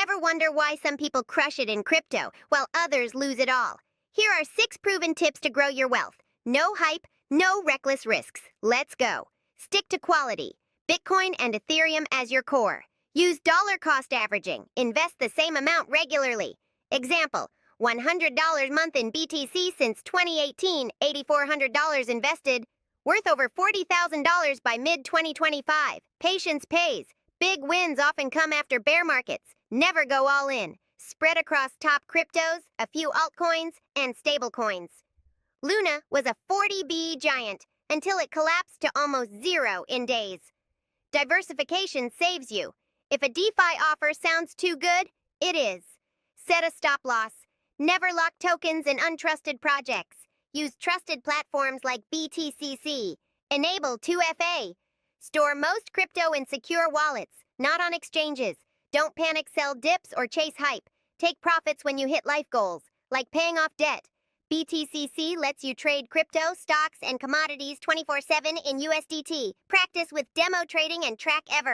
Ever wonder why some people crush it in crypto while others lose it all? Here are 6 proven tips to grow your wealth. No hype, no reckless risks. Let's go. Stick to quality. Bitcoin and Ethereum as your core. Use dollar cost averaging. Invest the same amount regularly. Example, $100 month in BTC since 2018, $8,400 invested, worth over $40,000 by mid-2025. Patience pays. Big wins often come after bear markets. Never go all in. Spread across top cryptos, a few altcoins, and stablecoins. Luna was a 40B giant until it collapsed to almost zero in days. Diversification saves you. If a DeFi offer sounds too good, it is. Set a stop loss. Never lock tokens in untrusted projects. Use trusted platforms like BTCC. Enable 2FA. Store most crypto in secure wallets, not on exchanges. Don't panic sell dips or chase hype. Take profits when you hit life goals, like paying off debt. BTCC lets you trade crypto, stocks, and commodities 24/7 in USDT. Practice with demo trading and track ever.